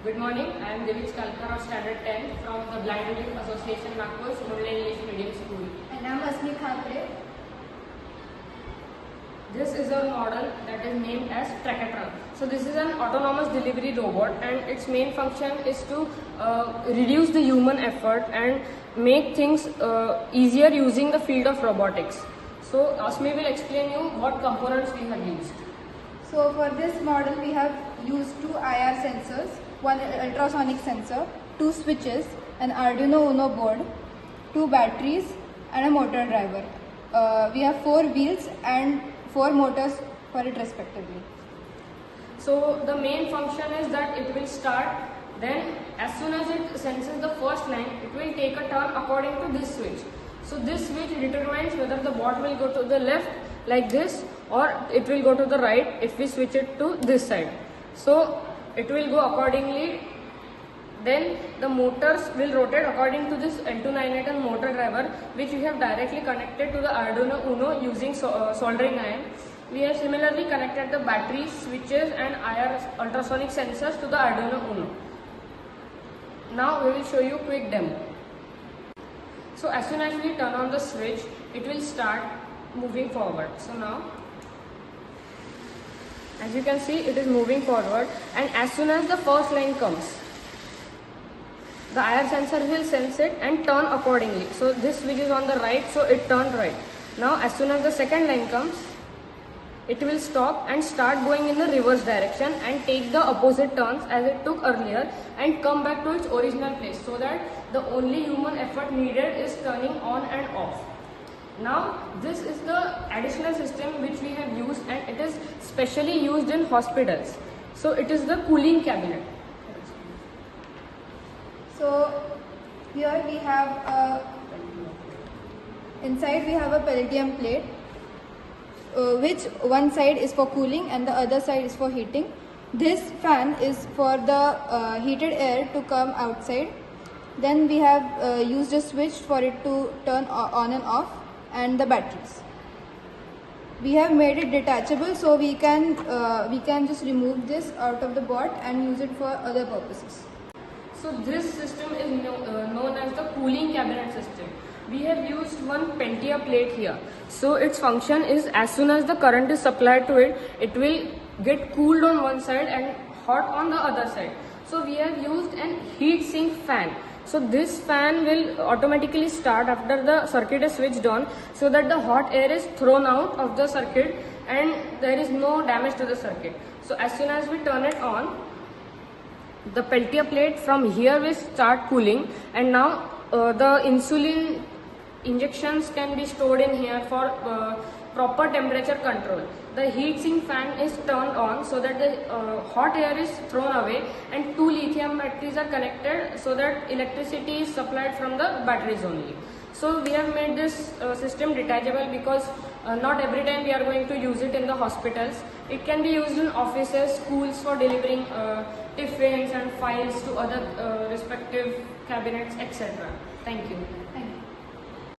Good morning. I am Divij Kalkar of Standard 10 from the Blind Relief Association Nagpur Simula English Medium School. And I am Asmi Khapre. This is a model that is named as Trackatron. So this is an autonomous delivery robot, and its main function is to reduce the human effort and make things easier using the field of robotics. So Asmi will explain you what components we have used. So for this model we have used two IR sensors, one ultrasonic sensor, two switches, an Arduino Uno board, two batteries and a motor driver. We have four wheels and four motors for it respectively. So the main function is that it will start, then as soon as it senses the first line, it will take a turn according to this switch. So this switch determines whether the bot will go to the left like this or it will go to the right if we switch it to this side. So it will go accordingly. Then the motors will rotate according to this L298 motor driver, which we have directly connected to the Arduino Uno using soldering iron. We have similarly connected the batteries, switches and IR ultrasonic sensors to the Arduino Uno. Now we will show you a quick demo. So as soon as we turn on the switch, it will start moving forward. So now, as you can see, it is moving forward, and as soon as the first line comes, the IR sensor will sense it and turn accordingly. So this switch is on the right, so it turned right. Now as soon as the second line comes, it will stop and start going in the reverse direction and take the opposite turns as it took earlier and come back to its original place, so that the only human effort needed is turning on and off. Now this is the additional system which we have used, and it is specially used in hospitals. So it is the cooling cabinet. So here we have inside we have a Palladium plate, which one side is for cooling and the other side is for heating. This fan is for the heated air to come outside. Then we have used a switch for it to turn on and off, and the batteries. We have made it detachable, so we can just remove this out of the bot and use it for other purposes. So this system is known as the cooling cabinet system. We have used one Pentia plate here. So its function is, as soon as the current is supplied to it, it will get cooled on one side and hot on the other side. So we have used an heat sink fan. So this fan will automatically start after the circuit is switched on, so that the hot air is thrown out of the circuit and there is no damage to the circuit. So as soon as we turn it on, the Peltier plate from here will start cooling, and now the insulin injections can be stored in here for proper temperature control. The heat sink fan is turned on so that the hot air is thrown away, and two lithium batteries are connected so that electricity is supplied from the batteries only. So we have made this system detachable because not every time we are going to use it in the hospitals. It can be used in offices, schools for delivering tiffins and files to other respective cabinets, etc. Thank you. Thank you.